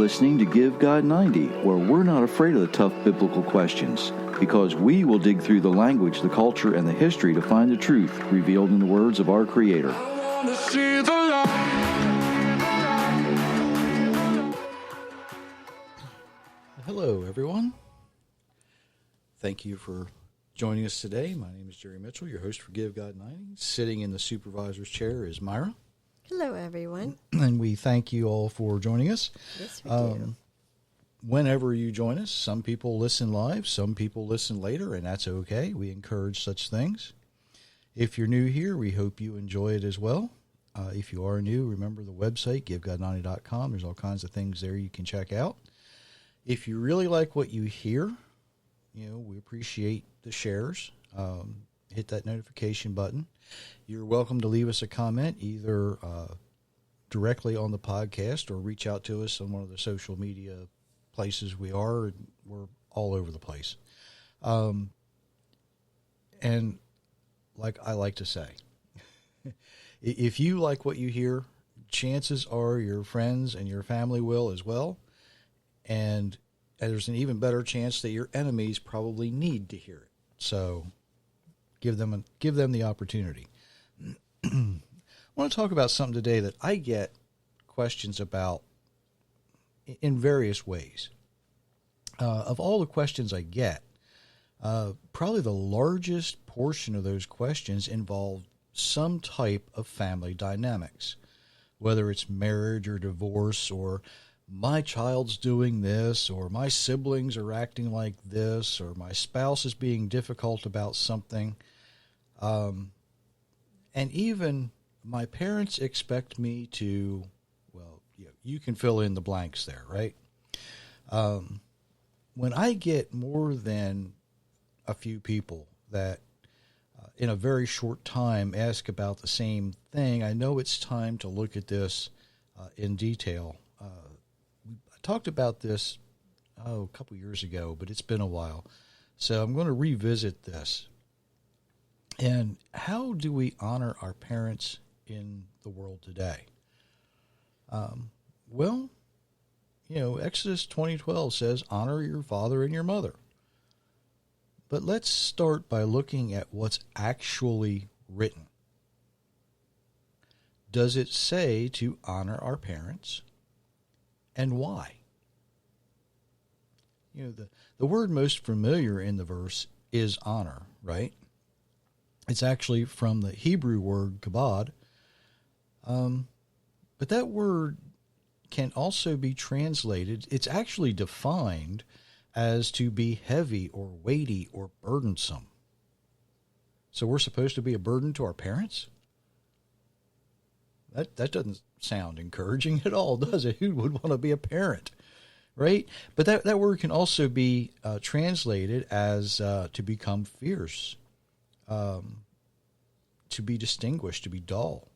listening to Give God 90, where we're not afraid of the tough biblical questions, because we will dig through the language, the culture, and the history to find the truth revealed in the words of our Creator. Hello, everyone. Thank you for joining us today. My name is Jerry Mitchell, your host for Give God 90. Sitting in the supervisor's chair is Myra. Hello, everyone. And we thank you all for joining us. Yes, we do. Whenever you join us, some people listen live, some people listen later, and that's okay. We encourage such things. If you're new here, we hope you enjoy it as well. If you are new, remember the website, givegod90.com. There's all kinds of things there you can check out. If you really like what you hear, we appreciate the shares. Hit that notification button. You're welcome to leave us a comment either directly on the podcast or reach out to us on one of the social media places we are. We're all over the place. And like I like to say, if you like what you hear, chances are your friends and your family will as well. And there's an even better chance that your enemies probably need to hear it. So give them the opportunity. I want to talk about something today that I get questions about in various ways. Of all the questions I get, probably the largest portion of those questions involve some type of family dynamics, whether it's marriage or divorce or my child's doing this, or my siblings are acting like this, or my spouse is being difficult about something. And even my parents expect me to, you can fill in the blanks there, right? When I get more than a few people that in a very short time ask about the same thing, I know it's time to look at this in detail. Talked about this a couple years ago, but it's been a while. So I'm going to revisit this. And how do we honor our parents in the world today? Exodus 20:12 says, honor your father and your mother. But let's start by looking at what's actually written. Does it say to honor our parents? And why? The word most familiar in the verse is honor, right? It's actually from the Hebrew word kabod. But that word can also be translated, it's actually defined as to be heavy or weighty or burdensome. So we're supposed to be a burden to our parents? That doesn't sound encouraging at all, does it? Who would want to be a parent, right? But that word can also be translated as to become fierce, to be distinguished, to be dull,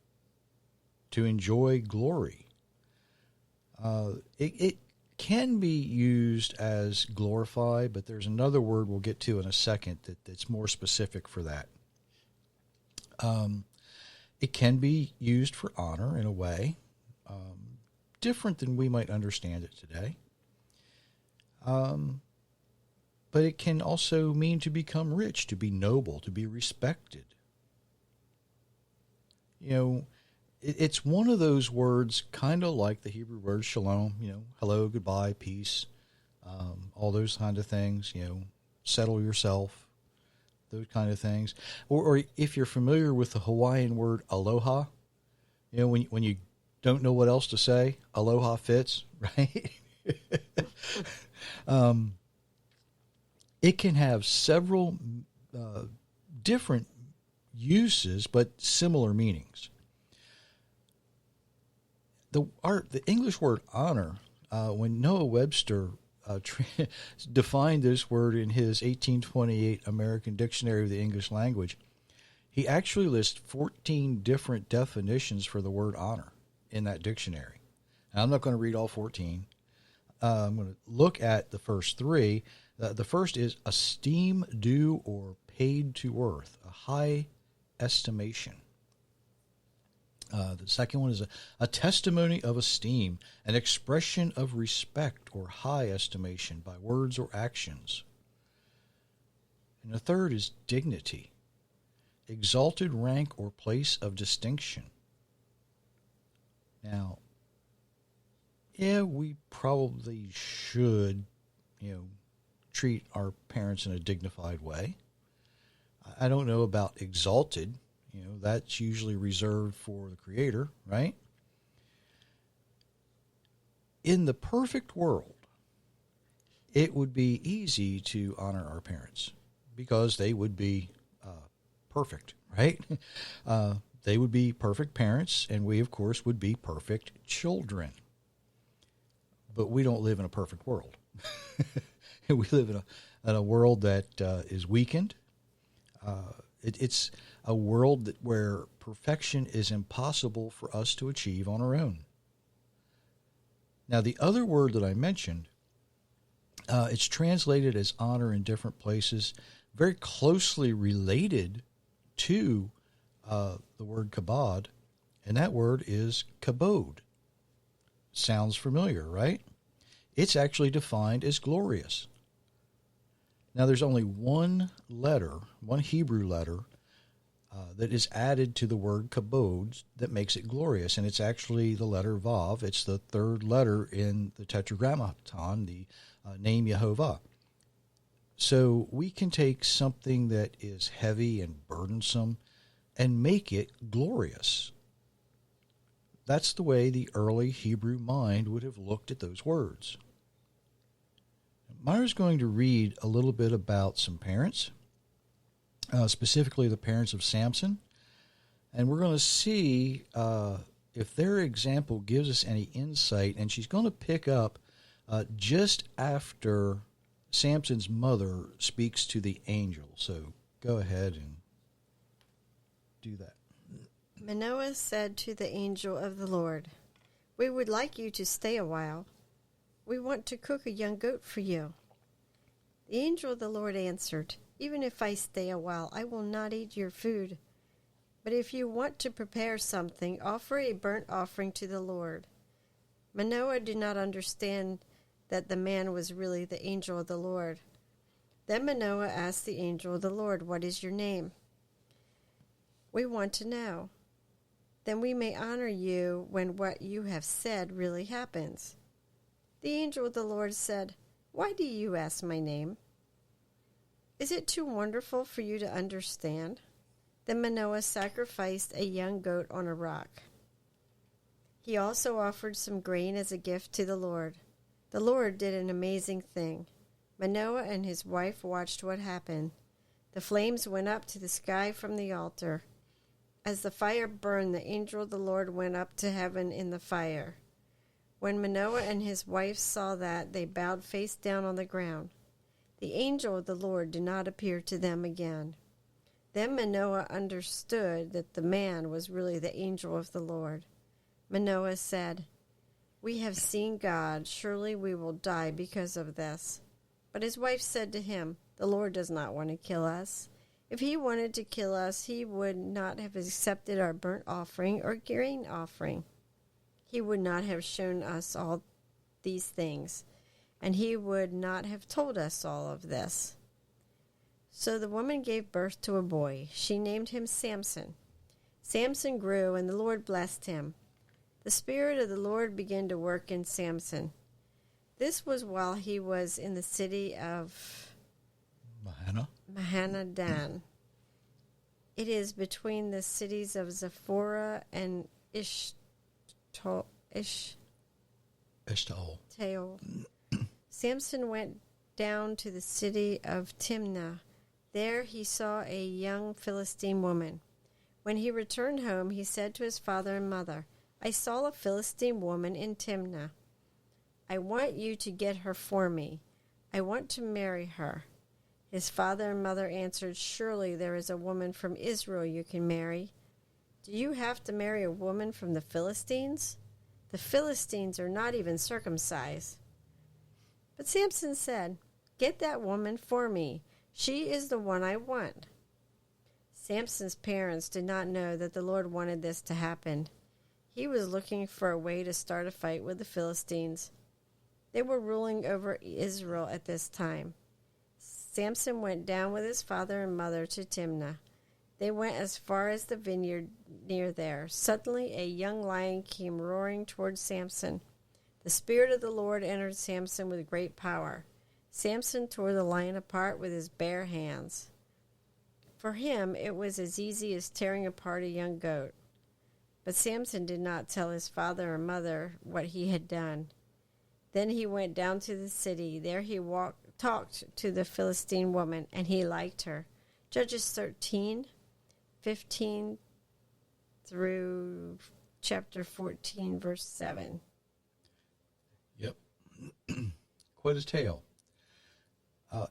to enjoy glory. It can be used as glorify, but there's another word we'll get to in a second that's more specific for that. It can be used for honor in a way, different than we might understand it today. But it can also mean to become rich, to be noble, to be respected. It's one of those words kind of like the Hebrew word shalom, hello, goodbye, peace, all those kind of things, settle yourself, those kind of things. Or if you're familiar with the Hawaiian word aloha, when you don't know what else to say, aloha fits, right? It can have several different uses, but similar meanings. The English word honor, when Noah Webster defined this word in his 1828 American Dictionary of the English Language, he actually lists 14 different definitions for the word honor in that dictionary. And I'm not going to read all 14. I'm going to look at the first three. The first is esteem due or paid to worth, a high estimation. The second one is a testimony of esteem, an expression of respect or high estimation by words or actions. And the third is dignity, exalted rank or place of distinction. Now, yeah, we probably should, treat our parents in a dignified way. I don't know about exalted. That's usually reserved for the Creator, right? In the perfect world, it would be easy to honor our parents because they would be perfect, right? They would be perfect parents, and we, of course, would be perfect children. But we don't live in a perfect world. We live in a world that is weakened. It's a world where perfection is impossible for us to achieve on our own. Now, the other word that I mentioned, it's translated as honor in different places, very closely related to the word kabod, and that word is kabod. Sounds familiar, right? It's actually defined as glorious. Now, there's only one Hebrew letter, that is added to the word kabod that makes it glorious, and it's actually the letter Vav. It's the third letter in the Tetragrammaton, the name Yehovah. So we can take something that is heavy and burdensome and make it glorious. That's the way the early Hebrew mind would have looked at those words. Myra's going to read a little bit about some parents, specifically the parents of Samson, and we're going to see if their example gives us any insight, and she's going to pick up just after Samson's mother speaks to the angel. So go ahead and do that. Manoah said to the angel of the Lord, "We would like you to stay a while. We want to cook a young goat for you." The angel of the Lord answered, "Even if I stay a while, I will not eat your food. But if you want to prepare something, offer a burnt offering to the Lord." Manoah did not understand that the man was really the angel of the Lord. Then Manoah asked the angel of the Lord, "What is your name?" "We want to know. Then we may honor you when what you have said really happens." The angel of the Lord said, "Why do you ask my name? Is it too wonderful for you to understand?" Then Manoah sacrificed a young goat on a rock. He also offered some grain as a gift to the Lord. The Lord did an amazing thing. Manoah and his wife watched what happened. The flames went up to the sky from the altar. As the fire burned, the angel of the Lord went up to heaven in the fire. When Manoah and his wife saw that, they bowed face down on the ground. The angel of the Lord did not appear to them again. Then Manoah understood that the man was really the angel of the Lord. Manoah said, "We have seen God. Surely we will die because of this." But his wife said to him, "The Lord does not want to kill us. If he wanted to kill us, he would not have accepted our burnt offering or grain offering. He would not have shown us all these things, and he would not have told us all of this." So the woman gave birth to a boy. She named him Samson. Samson grew, and the Lord blessed him. The Spirit of the Lord began to work in Samson. This was while he was in the city of Mahanadan. It is between the cities of Zephorah and Eshtaol. Samson went down to the city of Timnah. There he saw a young Philistine woman. When he returned home, he said to his father and mother, "I saw a Philistine woman in Timnah. I want you to get her for me. I want to marry her." His father and mother answered, "Surely there is a woman from Israel you can marry. Do you have to marry a woman from the Philistines? The Philistines are not even circumcised." But Samson said, "Get that woman for me. She is the one I want." Samson's parents did not know that the Lord wanted this to happen. He was looking for a way to start a fight with the Philistines. They were ruling over Israel at this time. Samson went down with his father and mother to Timnah. They went as far as the vineyard near there. Suddenly a young lion came roaring towards Samson. The Spirit of the Lord entered Samson with great power. Samson tore the lion apart with his bare hands. For him, it was as easy as tearing apart a young goat. But Samson did not tell his father or mother what he had done. Then he went down to the city. There he talked to the Philistine woman, and he liked her. Judges 13:15 through chapter 14, verse 7. Yep. Quite a tale.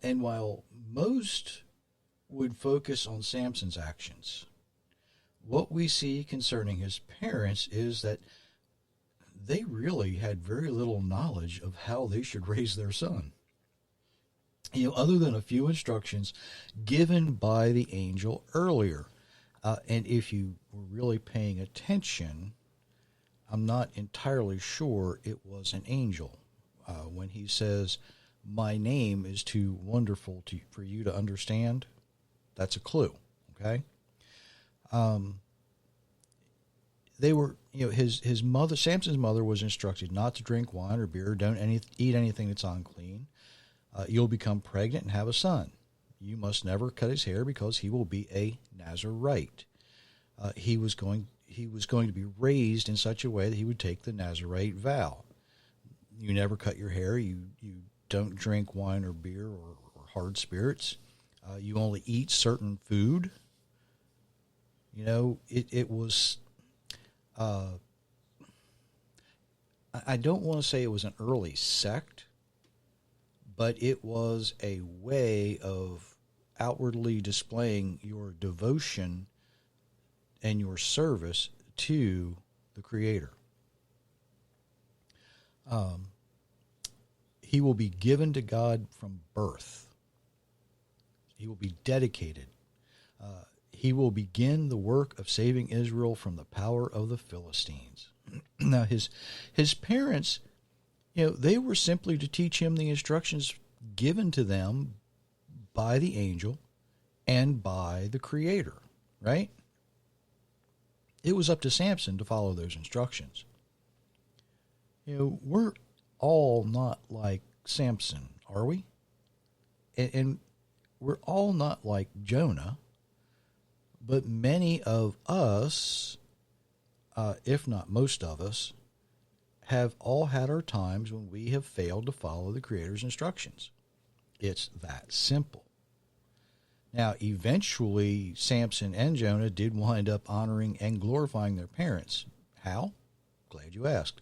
And while most would focus on Samson's actions, what we see concerning his parents is that they really had very little knowledge of how they should raise their son. Other than a few instructions given by the angel earlier. And if you were really paying attention, I'm not entirely sure it was an angel. When he says, "My name is too wonderful for you to understand," that's a clue, okay? They were, his mother, Samson's mother, was instructed not to drink wine or beer. Don't eat anything that's unclean. You'll become pregnant and have a son. You must never cut his hair because he will be a Nazarite. He was going to be raised in such a way that he would take the Nazarite vow. You never cut your hair. You don't drink wine or beer or hard spirits. You only eat certain food. It was. I don't want to say it was an early sect, but it was a way of outwardly displaying your devotion and your service to the Creator. He will be given to God from birth. He will be dedicated. He will begin the work of saving Israel from the power of the Philistines. Now, his parents, they were simply to teach him the instructions given to them by the angel and by the Creator, right? It was up to Samson to follow those instructions. We're all not like Samson, are we? And we're all not like Jonah, but many of us, if not most of us, have all had our times when we have failed to follow the Creator's instructions. It's that simple. Now, eventually, Samson and Jonah did wind up honoring and glorifying their parents. How? Glad you asked.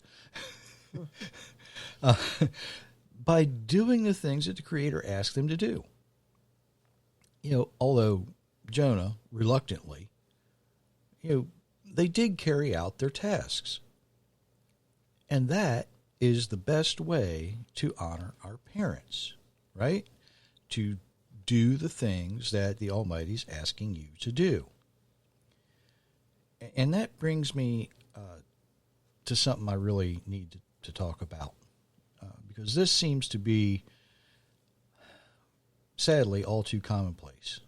By doing the things that the Creator asked them to do. Although Jonah, reluctantly, they did carry out their tasks. And that is the best way to honor our parents, right? To do the things that the Almighty's asking you to do. And that brings me to something I really need to talk about. Because this seems to be, sadly, all too commonplace.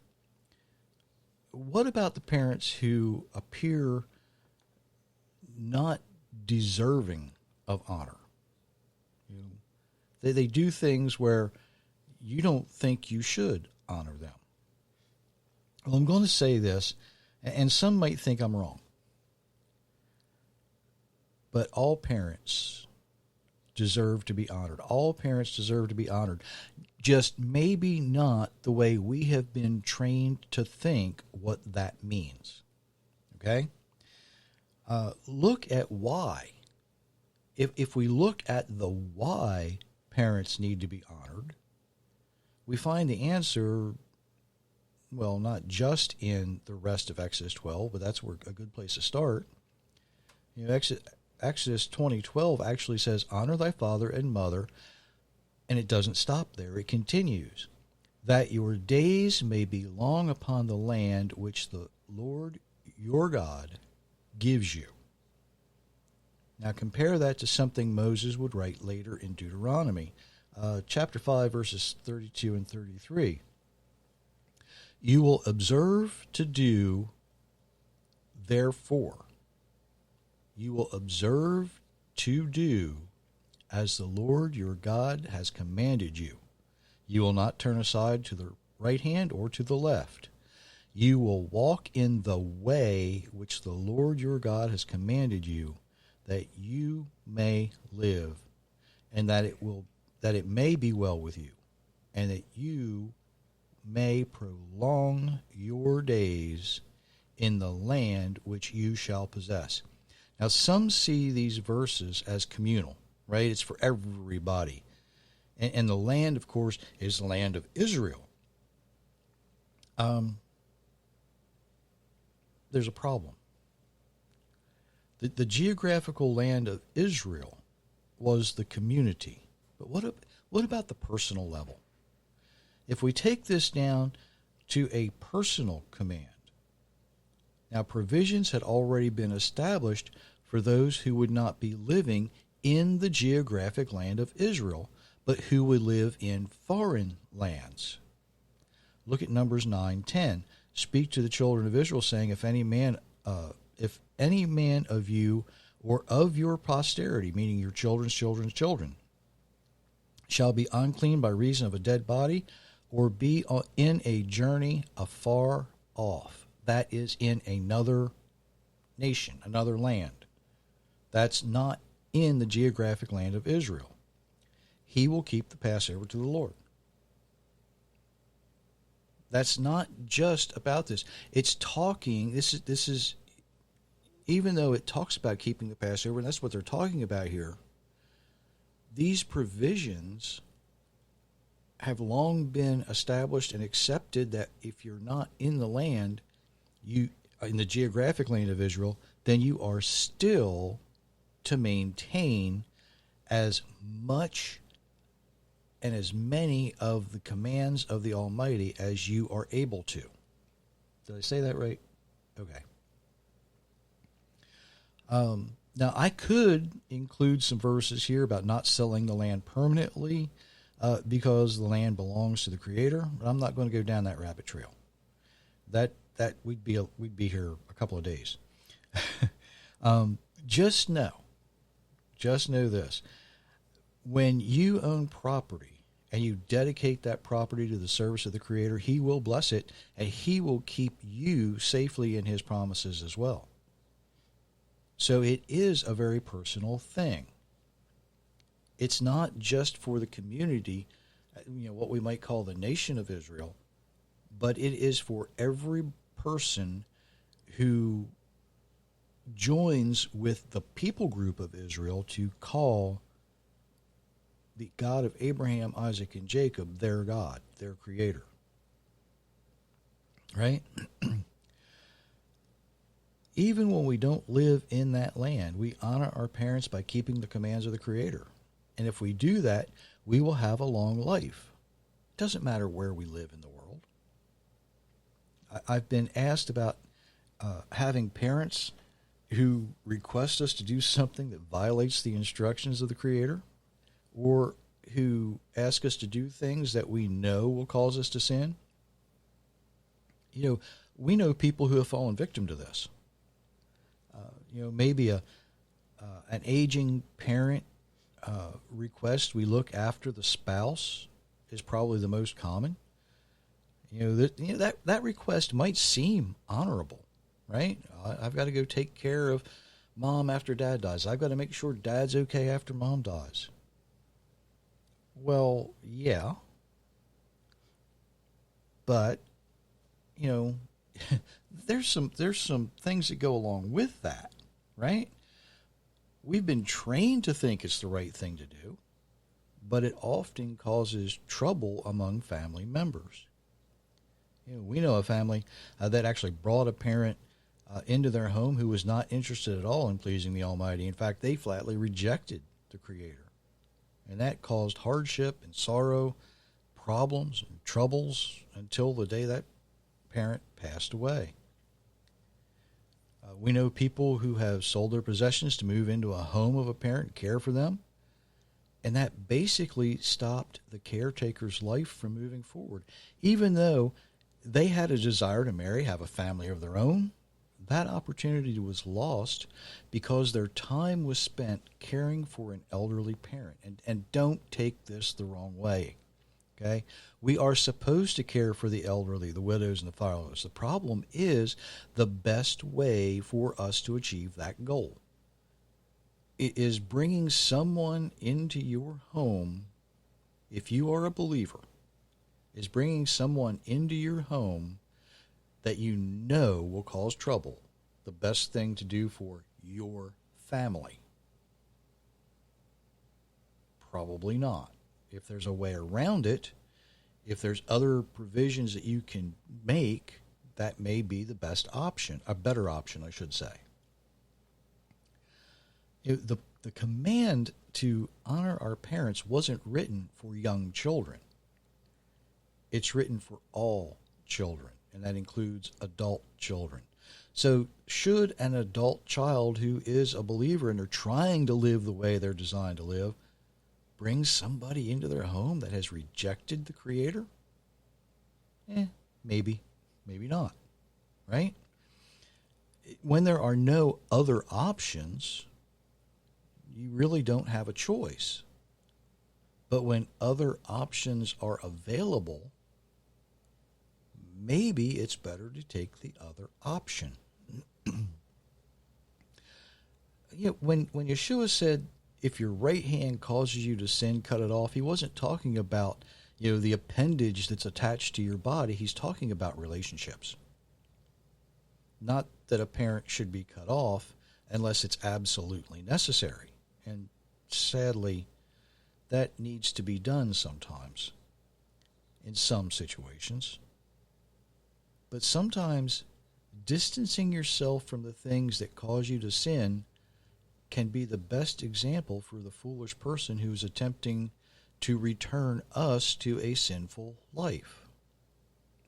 What about the parents who appear not deserving of honor? They do things where you don't think you should honor them. Well, I'm going to say this, and some might think I'm wrong, but all parents deserve to be honored. All parents deserve to be honored. Just maybe not the way we have been trained to think what that means. Okay? Look at why. If we look at the why parents need to be honored, we find the answer, well, not just in the rest of Exodus 12, but that's where a good place to start. Exodus 20:12 actually says, "Honor thy father and mother," and it doesn't stop there. It continues, "that your days may be long upon the land which the Lord your God gives you." Now compare that to something Moses would write later in Deuteronomy, chapter 5, verses 32 and 33. You will observe to do, therefore. You will observe to do as the Lord your God has commanded you. You will not turn aside to the right hand or to the left. You will walk in the way which the Lord your God has commanded you, that you may live, and that it may be well with you, and that you may prolong your days in the land which you shall possess. Now, some see these verses as communal, right? It's for everybody. And the land, of course, is the land of Israel. There's a problem. The geographical land of Israel was the community. But what about the personal level? If we take this down to a personal command, now provisions had already been established for those who would not be living in the geographic land of Israel, but who would live in foreign lands. Look at Numbers 9:10. Speak to the children of Israel, saying, if any man of you or of your posterity, meaning your children's children, shall be unclean by reason of a dead body, or be in a journey afar off. That is in another nation, another land. That's not in the geographic land of Israel. He will keep the Passover to the Lord. That's not just about this. It's talking, this is, even though it talks about keeping the Passover, and that's what they're talking about here, these provisions have long been established and accepted that if you're not in the land, in the geographic land of Israel, then you are still to maintain as much and as many of the commands of the Almighty as you are able to. Did I say that right? Okay. Now, I could include some verses here about not selling the land permanently because the land belongs to the Creator, but I'm not going to go down that rabbit trail. That we'd be here a couple of days. Just know this: when you own property and you dedicate that property to the service of the Creator, He will bless it, and He will keep you safely in His promises as well. So it is a very personal thing. It's not just for the community, what we might call the nation of Israel, but it is for every person who joins with the people group of Israel to call the God of Abraham, Isaac, and Jacob their God, their Creator. Right? Even when we don't live in that land, we honor our parents by keeping the commands of the Creator. And if we do that, we will have a long life. It doesn't matter where we live in the world. I've been asked about having parents who request us to do something that violates the instructions of the Creator, or who ask us to do things that we know will cause us to sin. We know people who have fallen victim to this. Maybe an aging parent request we look after the spouse is probably the most common. That request might seem honorable, right? I've got to go take care of mom after dad dies. I've got to make sure dad's okay after mom dies. Well, yeah. But, there's some things that go along with that, right? We've been trained to think it's the right thing to do, but it often causes trouble among family members. We know a family that actually brought a parent into their home who was not interested at all in pleasing the Almighty. In fact, they flatly rejected the Creator. And that caused hardship and sorrow, problems and troubles until the day that parent passed away. We know people who have sold their possessions to move into a home of a parent and care for them. And that basically stopped the caretaker's life from moving forward. Even though they had a desire to marry, have a family of their own, that opportunity was lost because their time was spent caring for an elderly parent. And don't take this the wrong way, okay? We are supposed to care for the elderly, the widows, and the fatherless. The problem is the best way for us to achieve that goal. It is bringing someone into your home, if you are a believer, is bringing someone into your home that you know will cause trouble, the best thing to do for your family? Probably not. If there's a way around it, if there's other provisions that you can make, that may be the best option, a better option, I should say. The command to honor our parents wasn't written for young children. It's written for all children, and that includes adult children. So should an adult child who is a believer and they're trying to live the way they're designed to live bring somebody into their home that has rejected the Creator? Maybe, maybe not, right? When there are no other options, you really don't have a choice. But when other options are available, maybe it's better to take the other option. When Yeshua said, if your right hand causes you to sin, cut it off, he wasn't talking about, the appendage that's attached to your body. He's talking about relationships. Not that a parent should be cut off unless it's absolutely necessary. And sadly, that needs to be done sometimes in some situations. But sometimes distancing yourself from the things that cause you to sin can be the best example for the foolish person who is attempting to return us to a sinful life.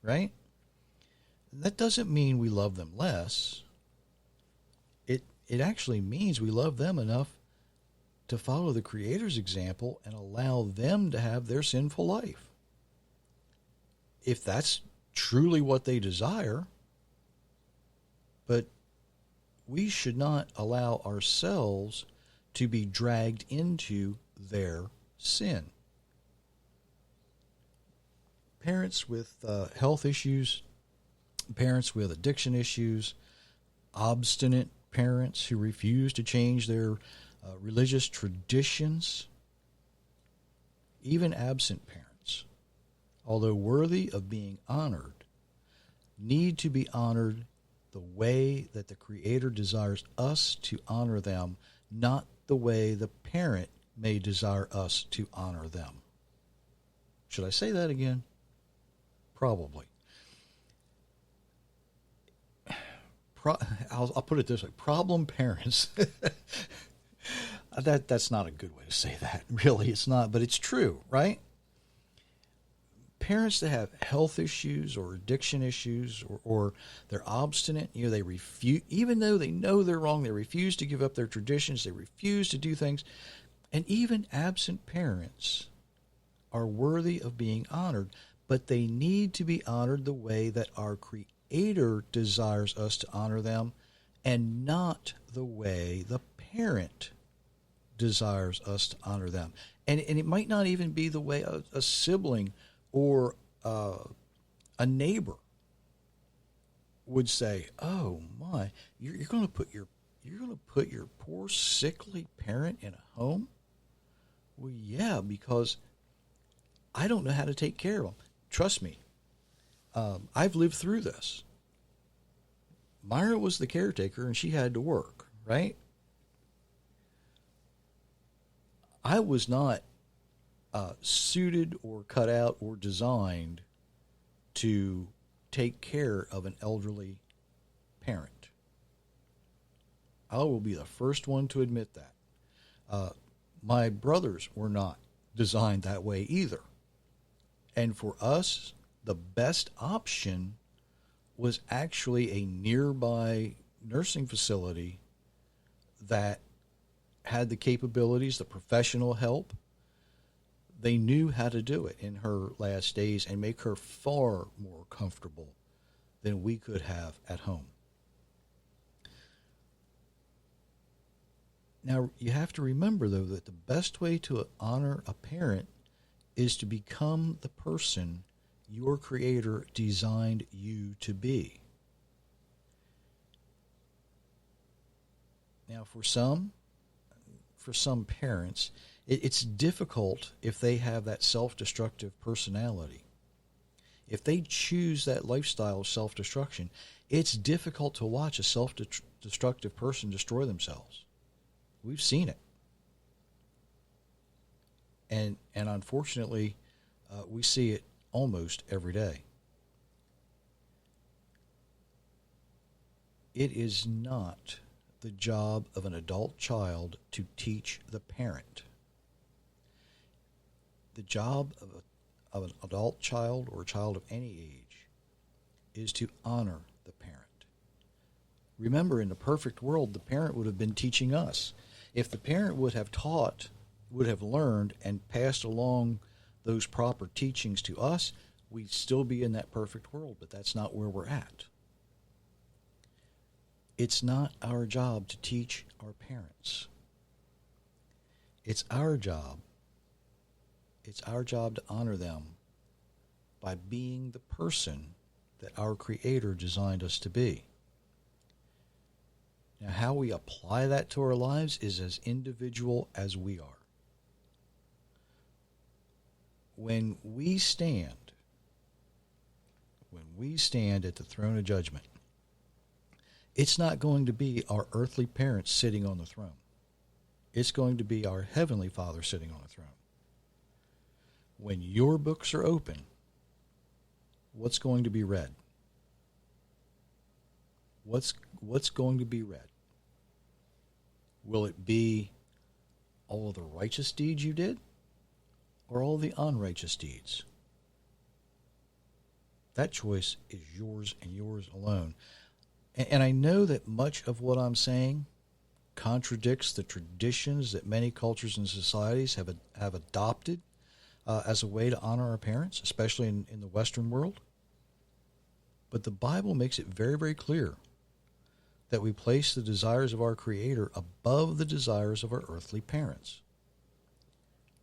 Right? That doesn't mean we love them less. It actually means we love them enough to follow the Creator's example and allow them to have their sinful life. If that's truly what they desire, but we should not allow ourselves to be dragged into their sin. Parents with health issues, parents with addiction issues, obstinate parents who refuse to change their religious traditions, even absent parents, although worthy of being honored, need to be honored the way that the Creator desires us to honor them, not the way the parent may desire us to honor them. Should I say that again? Probably. I'll put it this way. Problem parents. That's not a good way to say that. Really, it's not. But it's true, right? Parents that have health issues or addiction issues or they're obstinate, they refuse, even though they know they're wrong, they refuse to give up their traditions, they refuse to do things. And even absent parents are worthy of being honored, but they need to be honored the way that our Creator desires us to honor them, and not the way the parent desires us to honor them. And it might not even be the way a sibling or a neighbor would say, "Oh my, you're going to put your poor sickly parent in a home?" Well, yeah, because I don't know how to take care of them. Trust me, I've lived through this. Myra was the caretaker, and she had to work, right? I was not suited or cut out or designed to take care of an elderly parent. I will be the first one to admit that. My brothers were not designed that way either. And for us, the best option was actually a nearby nursing facility that had the capabilities, the professional help. They knew how to do it in her last days and make her far more comfortable than we could have at home. Now, you have to remember, though, that the best way to honor a parent is to become the person your Creator designed you to be. Now, for some parents, it's difficult if they have that self-destructive personality. If they choose that lifestyle of self-destruction, it's difficult to watch a self-destructive person destroy themselves. We've seen it. And unfortunately, we see it almost every day. It is not the job of an adult child to teach the parent. The job of an adult child or a child of any age is to honor the parent. Remember, in the perfect world, the parent would have been teaching us. If the parent would have taught, would have learned, and passed along those proper teachings to us, we'd still be in that perfect world, but that's not where we're at. It's not our job to teach our parents. It's our job to honor them by being the person that our Creator designed us to be. Now, how we apply that to our lives is as individual as we are. When we stand at the throne of judgment, it's not going to be our earthly parents sitting on the throne. It's going to be our Heavenly Father sitting on the throne. When your books are open, what's going to be read? What's going to be read? Will it be all of the righteous deeds you did, or all the unrighteous deeds? That choice is yours and yours alone. And I know that much of what I'm saying contradicts the traditions that many cultures and societies have adopted as a way to honor our parents, especially in the Western world. But the Bible makes it very, very clear that we place the desires of our Creator above the desires of our earthly parents.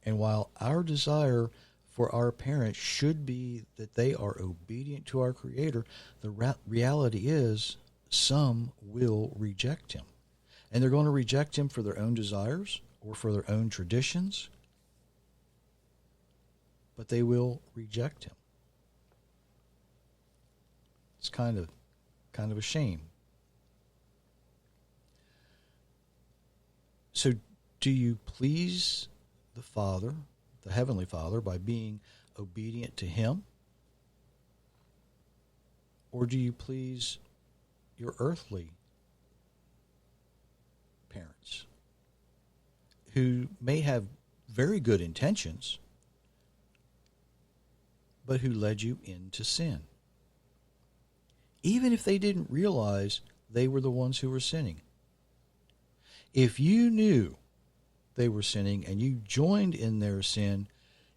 And while our desire for our parents should be that they are obedient to our Creator, the reality is some will reject Him. And they're going to reject Him for their own desires or for their own traditions, but they will reject Him. It's kind of a shame. So do you please the Father, the Heavenly Father, by being obedient to Him? Or do you please your earthly parents who may have very good intentions, but who led you into sin? Even if they didn't realize they were the ones who were sinning. If you knew they were sinning and you joined in their sin,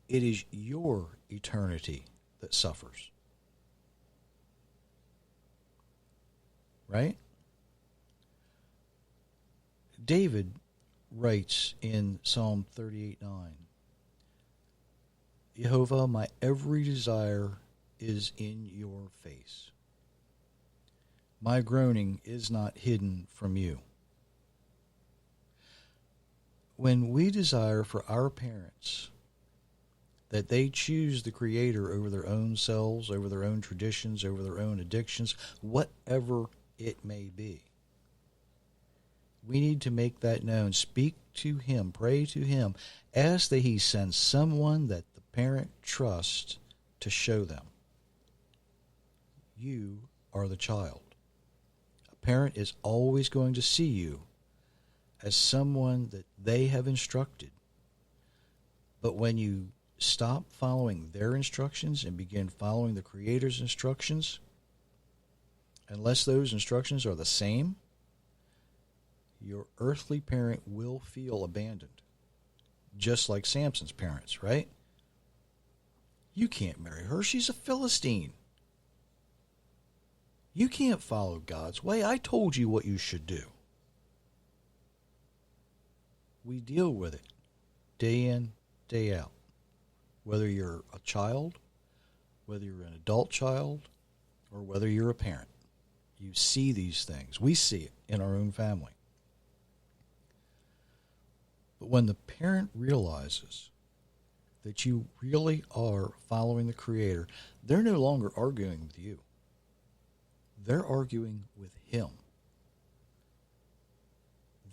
it is your eternity that suffers. Right? David writes in Psalm 38:9, Jehovah, my every desire is in your face. My groaning is not hidden from you. When we desire for our parents that they choose the Creator over their own selves, over their own traditions, over their own addictions, whatever it may be, we need to make that known. Speak to Him, pray to Him, ask that He sends someone that the parent trusts to show them. You are the child. A parent is always going to see you as someone that they have instructed. But when you stop following their instructions and begin following the Creator's instructions, unless those instructions are the same your earthly parent will feel abandoned, just like Samson's parents, right? You can't marry her. She's a Philistine. You can't follow God's way. I told you what you should do. We deal with it day in, day out. Whether you're a child, whether you're an adult child, or whether you're a parent. You see these things. We see it in our own family. But when the parent realizes that you really are following the Creator, they're no longer arguing with you. They're arguing with Him.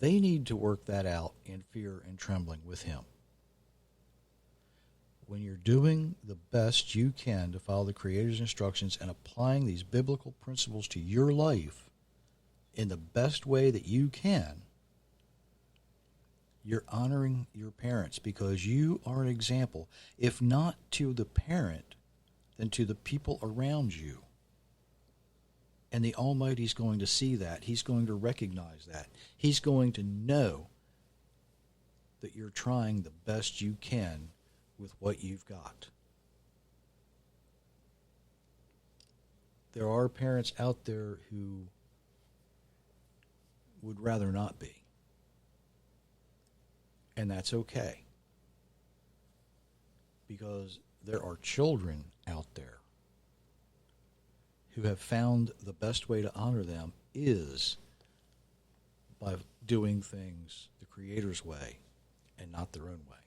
They need to work that out in fear and trembling with Him. When you're doing the best you can to follow the Creator's instructions and applying these biblical principles to your life in the best way that you can, you're honoring your parents because you are an example, if not to the parent, then to the people around you. And the Almighty's going to see that. He's going to recognize that. He's going to know that you're trying the best you can with what you've got. There are parents out there who would rather not be. And that's okay. Because there are children out there who have found the best way to honor them is by doing things the Creator's way and not their own way.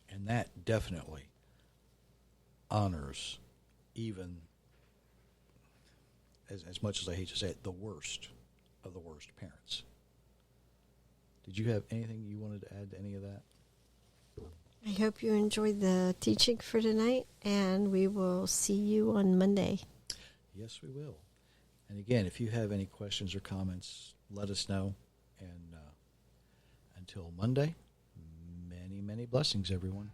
And that definitely honors even, as much as I hate to say it, the worst of the worst parents. Did you have anything you wanted to add to any of that? I hope you enjoyed the teaching for tonight, and we will see you on Monday. Yes, we will. And again, if you have any questions or comments, let us know. And until Monday, many, many blessings, everyone.